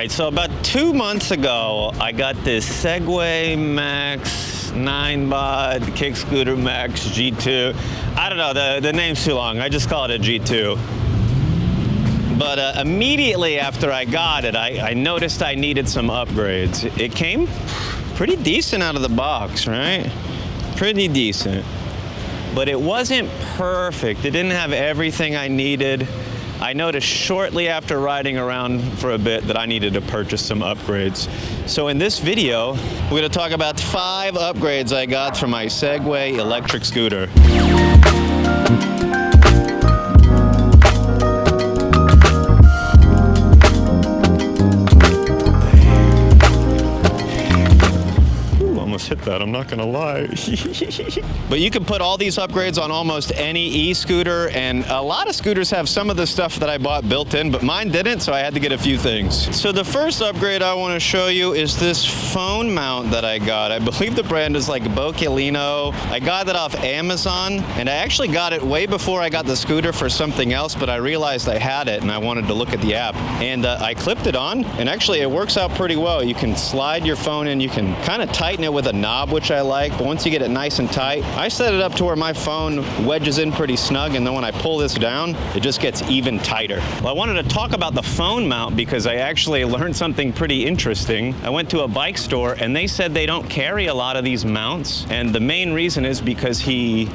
right, so about 2 months ago, I got this Segway Max 9 kick scooter Max G2. I don't know, the name's too long. I just call it a G2. But immediately after I got it, I noticed I needed some upgrades. It came pretty decent out of the box, right? Pretty decent. But it wasn't perfect. It didn't have everything I needed. I noticed shortly after riding around for a bit that I needed to purchase some upgrades. So in this video, we're gonna talk about 5 upgrades I got for my Segway electric scooter. Hit that, I'm not gonna lie. But you can put all these upgrades on almost any e-scooter, and a lot of scooters have some of the stuff that I bought built in, but mine didn't, so I had to get a few things. So the first upgrade I want to show you is this phone mount that I got. I believe the brand is like Bocolino. I got it off Amazon, and I actually got it way before I got the scooter for something else, but I realized I had it and I wanted to look at the app, and I clipped it on, and actually it works out pretty well. You can slide your phone in, you can kind of tighten it with a knob, which I like, but once you get it nice and tight, I set it up to where my phone wedges in pretty snug, and then when I pull this down, it just gets even tighter. Well, I wanted to talk about the phone mount because I actually learned something pretty interesting. I went to a bike store and they said they don't carry a lot of these mounts, and the main reason is because the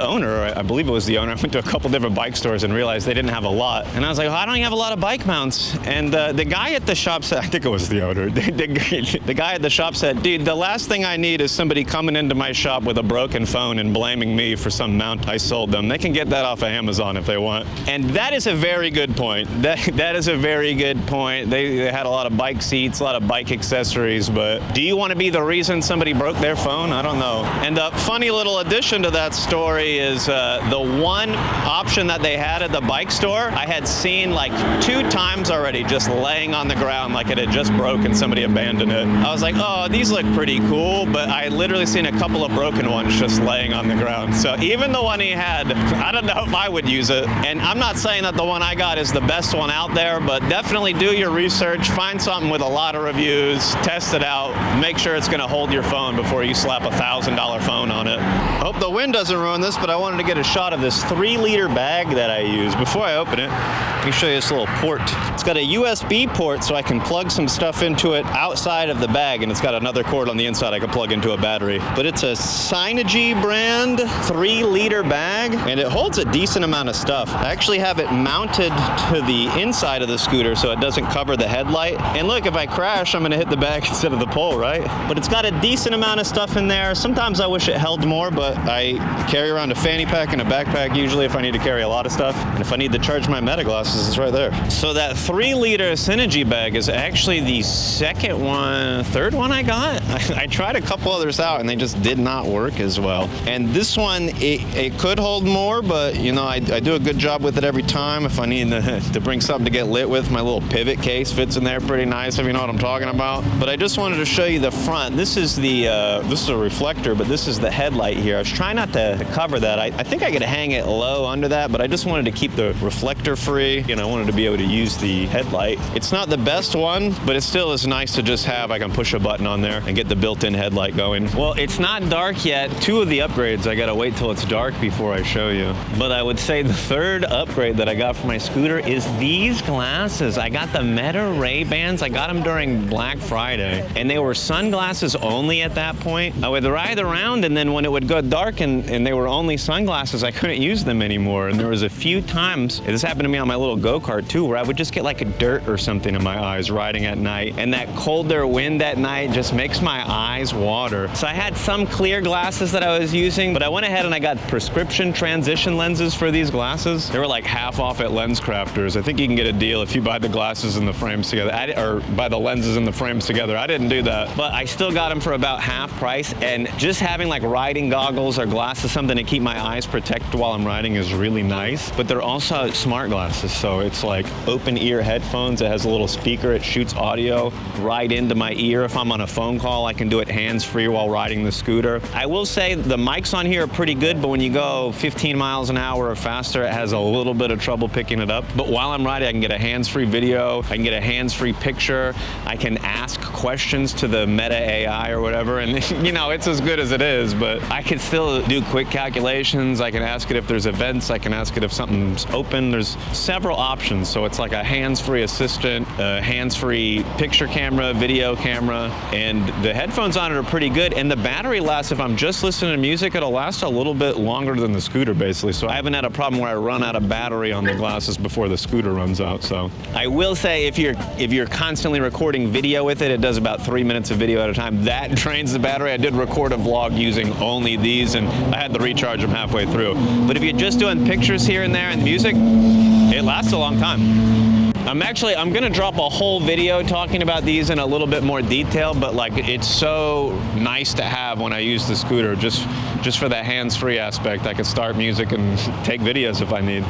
owner, I believe it was the owner, I went to a couple different bike stores and realized they didn't have a lot. And I was like, oh, I don't have a lot of bike mounts. And the guy at the shop said, I think it was the owner, the guy at the shop said, dude, the last thing I need is somebody coming into my shop with a broken phone and blaming me for some mount I sold them. They can get that off of Amazon if they want. And that is a very good point. That is a very good point. They had a lot of bike seats, a lot of bike accessories, but do you want to be the reason somebody broke their phone? I don't know. And a funny little addition to that story is the one option that they had at the bike store, I had seen like 2 times already just laying on the ground like it had just broke and somebody abandoned it. I was like, oh, these look pretty cool, but I had literally seen a couple of broken ones just laying on the ground. So even the one he had, I don't know if I would use it. And I'm not saying that the one I got is the best one out there, but definitely do your research, find something with a lot of reviews, test it out, make sure it's gonna hold your phone before you slap a $1,000 phone on it. Hope the wind doesn't ruin this, but I wanted to get a shot of this 3-liter bag that I use. Before I open it, let me show you this little port. It's got a USB port so I can plug some stuff into it outside of the bag, and it's got another cord on the inside I can plug into a battery. But it's a Synergy brand 3-liter bag, and it holds a decent amount of stuff. I actually have it mounted to the inside of the scooter so it doesn't cover the headlight. And look, if I crash, I'm gonna hit the bag instead of the pole, right? But it's got a decent amount of stuff in there. Sometimes I wish it held more, but I carry around a fanny pack and a backpack usually if I need to carry a lot of stuff. And if I need to charge my meta glasses, it's right there. So that 3-liter Synergy bag is actually the third one I got. I tried a couple others out and they just did not work as well. And this one, it could hold more, but you know, I do a good job with it every time. If I need to bring something to get lit with, my little pivot case fits in there pretty nice, if you know what I'm talking about. But I just wanted to show you the front. This is a reflector, but this is the headlight here. I was trying not to cover that. I think I could hang it low under that, but I just wanted to keep the reflector free. You know, I wanted to be able to use the headlight. It's not the best one, but it still is nice to just have. I can push a button on there and get the built-in headlight going. Well, it's not dark yet. 2 of the upgrades, I gotta wait till it's dark before I show you. But I would say the 3rd upgrade that I got for my scooter is these glasses. I got the Meta Ray-Bans. I got them during Black Friday, and they were sunglasses only at that point. I would ride around, and then when it would go dark and they were only sunglasses, I couldn't use them anymore. And there was a few times, this happened to me on my little go-kart too, where I would just get like a dirt or something in my eyes riding at night, and that colder wind at night just makes my eyes water. So I had some clear glasses that I was using, but I went ahead and I got prescription transition lenses for these glasses. They were like half off at Lens Crafters. I think you can get a deal if you buy the glasses and the frames together, or buy the lenses and the frames together. I didn't do that, but I still got them for about half price, and just having like riding goggles or glasses, something to to keep my eyes protected while I'm riding is really nice, but they're also smart glasses. So it's like open ear headphones. It has a little speaker. It shoots audio right into my ear. If I'm on a phone call, I can do it hands-free while riding the scooter. I will say the mics on here are pretty good, but when you go 15 miles an hour or faster, it has a little bit of trouble picking it up. But while I'm riding, I can get a hands-free video. I can get a hands-free picture. I can ask questions to the Meta AI or whatever, and you know, it's as good as it is, but I can still do quick calculations. I can ask it if there's events. I can ask it if something's open. There's several options. So it's like a hands-free assistant, a hands-free picture camera, video camera, and the headphones on it are pretty good. And the battery lasts, if I'm just listening to music, it'll last a little bit longer than the scooter, basically. So I haven't had a problem where I run out of battery on the glasses before the scooter runs out. So I will say if you're constantly recording video with it, it does about 3 minutes of video at a time. That drains the battery. I did record a vlog using only these, and I had to recharge them halfway through. But if you're just doing pictures here and there and music, it lasts a long time. I'm gonna drop a whole video talking about these in a little bit more detail, but like, it's so nice to have when I use the scooter, just for that hands-free aspect. I can start music and take videos if I need.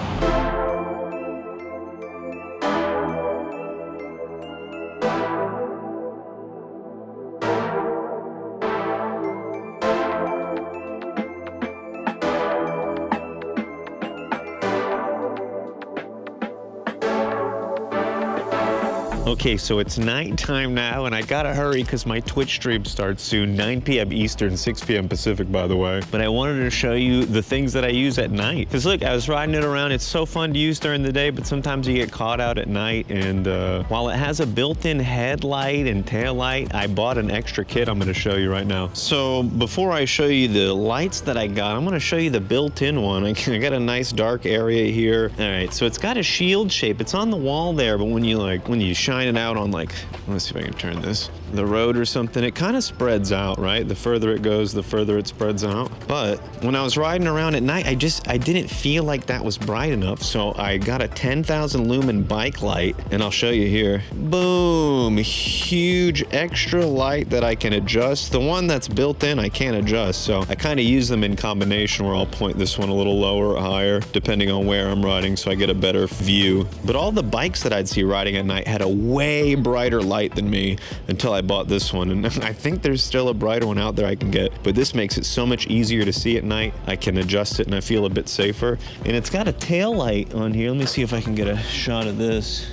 Okay, so it's nighttime now, and I gotta hurry because my Twitch stream starts soon, 9 p.m. Eastern, 6 p.m. Pacific, by the way. But I wanted to show you the things that I use at night. Because look, I was riding it around. It's so fun to use during the day, but sometimes you get caught out at night. And while it has a built-in headlight and tail light, I bought an extra kit I'm gonna show you right now. So before I show you the lights that I got, I'm gonna show you the built-in one. I got a nice dark area here. All right, so it's got a shield shape. It's on the wall there, but when you shine it out on, like, let's see if I can turn this, the road or something, it kind of spreads out, right? The further it goes, the further it spreads out. But when I was riding around at night, I didn't feel like that was bright enough. So I got a 10,000 lumen bike light, and I'll show you here. Boom, huge extra light that I can adjust. The one that's built in, I can't adjust. So I kind of use them in combination, where I'll point this one a little lower or higher, depending on where I'm riding, so I get a better view. But all the bikes that I'd see riding at night had a way brighter light than me until I bought this one. And I think there's still a brighter one out there I can get, but this makes it so much easier to see at night. I can adjust it and I feel a bit safer. And it's got a tail light on here. Let me see if I can get a shot of this.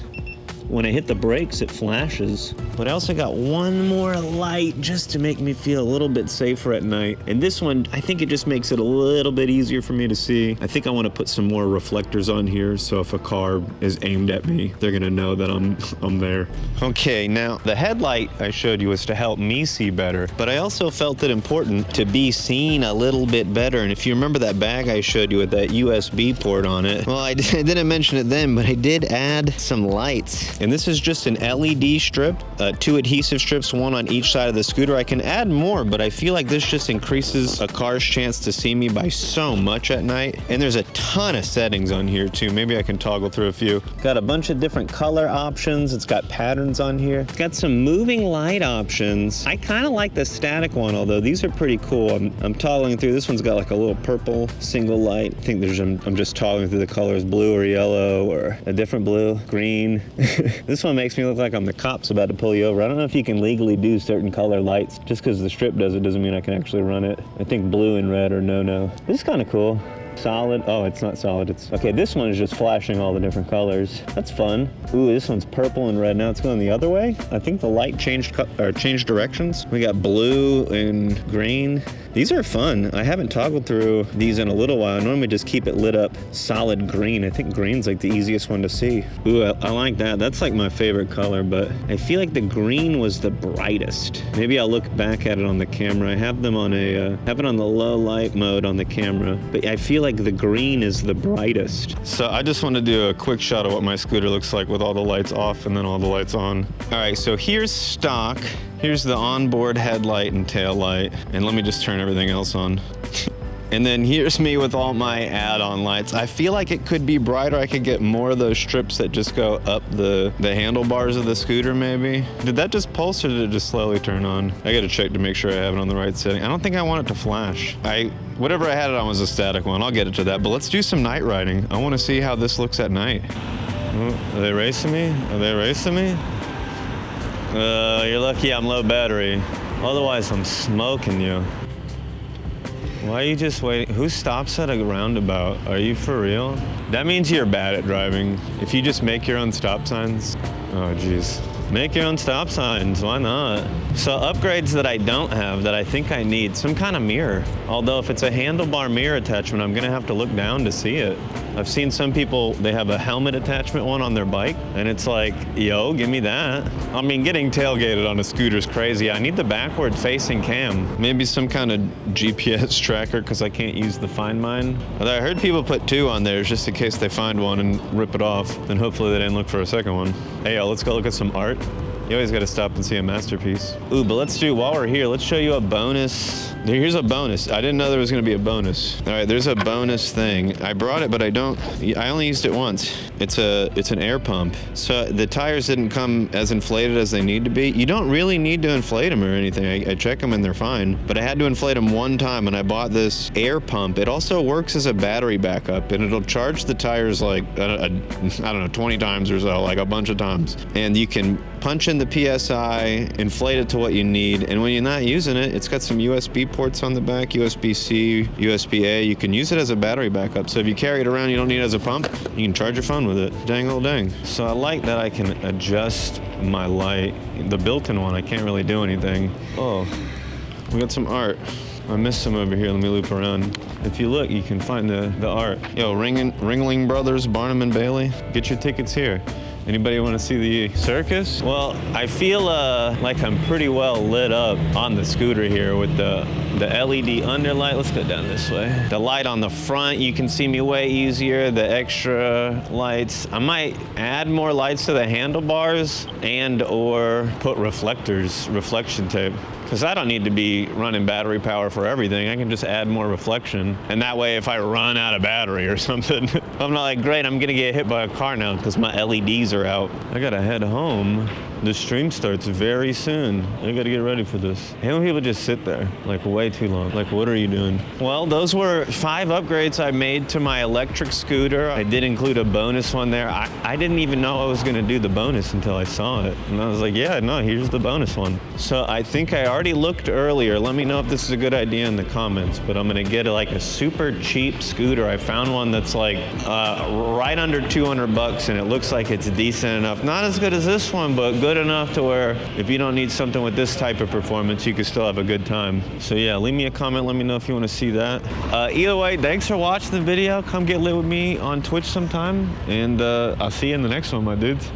When I hit the brakes, it flashes. But I also got one more light just to make me feel a little bit safer at night. And this one, I think it just makes it a little bit easier for me to see. I think I want to put some more reflectors on here, so if a car is aimed at me, they're gonna know that I'm there. Okay, now the headlight I showed you was to help me see better, but I also felt it important to be seen a little bit better. And if you remember that bag I showed you with that USB port on it, well, I didn't mention it then, but I did add some lights. And this is just an LED strip, 2 adhesive strips, one on each side of the scooter. I can add more, but I feel like this just increases a car's chance to see me by so much at night. And there's a ton of settings on here too. Maybe I can toggle through a few. Got a bunch of different color options. It's got patterns on here. It's got some moving light options. I kind of like the static one, although these are pretty cool. I'm toggling through. This one's got like a little purple single light. I think I'm just toggling through the colors, blue or yellow or a different blue, green. This one makes me look like I'm the cops about to pull you over. I don't know if you can legally do certain color lights. Just because the strip does it doesn't mean I can actually run it. I think blue and red are no-no. This is kind of cool. Solid. Oh, it's not solid. It's okay. This one is just flashing all the different colors. That's fun. Ooh, this one's purple and red. Now it's going the other way. I think the light changed directions. We got blue and green. These are fun. I haven't toggled through these in a little while. I normally just keep it lit up solid green. I think green's like the easiest one to see. Ooh, I like that. That's like my favorite color, but I feel like the green was the brightest. Maybe I'll look back at it on the camera. I have them on have it on the low light mode on the camera, but I feel like the green is the brightest. So I just want to do a quick shot of what my scooter looks like with all the lights off and then all the lights on. All right, so here's stock. Here's the onboard headlight and tail light. And let me just turn everything else on. And then here's me with all my add-on lights. I feel like it could be brighter. I could get more of those strips that just go up the handlebars of the scooter maybe. Did that just pulse or did it just slowly turn on? I gotta check to make sure I have it on the right setting. I don't think I want it to flash. Whatever I had it on was a static one. I'll get it to that, but let's do some night riding. I wanna see how this looks at night. Oh, are they racing me? Are they racing me? You're lucky I'm low battery. Otherwise, I'm smoking you. Why are you just waiting? Who stops at a roundabout? Are you for real? That means you're bad at driving. If you just make your own stop signs. Oh, geez. Make your own stop signs, why not? So upgrades that I don't have that I think I need, some kind of mirror. Although if it's a handlebar mirror attachment, I'm gonna have to look down to see it. I've seen some people, they have a helmet attachment one on their bike, and it's like, yo, give me that. I mean, getting tailgated on a scooter is crazy. I need the backward facing cam. Maybe some kind of GPS tracker, because I can't use the Find Mine. Although I heard people put 2 on there just in case they find one and rip it off. Then hopefully they didn't look for a second one. Hey, yo, let's go look at some art. You always got to stop and see a masterpiece. Ooh, but while we're here, let's show you a bonus. Here's a bonus. I didn't know there was going to be a bonus. All right, there's a bonus thing. I brought it, but I only used it once. It's an air pump. So the tires didn't come as inflated as they need to be. You don't really need to inflate them or anything. I check them and they're fine, but I had to inflate them one time and I bought this air pump. It also works as a battery backup and it'll charge the tires like, I don't know, 20 times or so, like a bunch of times. And you can punch in the PSI, inflate it to what you need, and when you're not using it, it's got some USB ports on the back, USB-C, USB-A. You can use it as a battery backup. So if you carry it around, you don't need it as a pump, you can charge your phone with it. Dang old dang. So I like that I can adjust my light. The built-in one, I can't really do anything. Oh, we got some art. I missed some over here. Let me loop around. If you look, you can find the art. Yo, Ringling Brothers, Barnum and Bailey. Get your tickets here. Anybody want to see the circus? Well, I feel like I'm pretty well lit up on the scooter here with the LED underlight. Let's go down this way. The light on the front, you can see me way easier. The extra lights. I might add more lights to the handlebars and or put reflection tape. Because I don't need to be running battery power for everything. I can just add more reflection. And that way, if I run out of battery or something, I'm not like, great, I'm gonna get hit by a car now because my LEDs are out. I gotta head home. The stream starts very soon. I gotta get ready for this. How many people just sit there? Like way too long. Like, what are you doing? Well, those were 5 upgrades I made to my electric scooter. I did include a bonus one there. I didn't even know I was gonna do the bonus until I saw it. And I was like, yeah, no, here's the bonus one. So I think I already looked earlier. Let me know if this is a good idea in the comments, but I'm gonna get like a super cheap scooter. I found one that's like right under 200 bucks and it looks like it's decent enough. Not as good as this one, but good enough to where if you don't need something with this type of performance, you can still have a good time. So yeah, leave me a comment. Let me know if you want to see that. Either way, thanks for watching the video. Come get lit with me on Twitch sometime, and I'll see you in the next one, my dudes.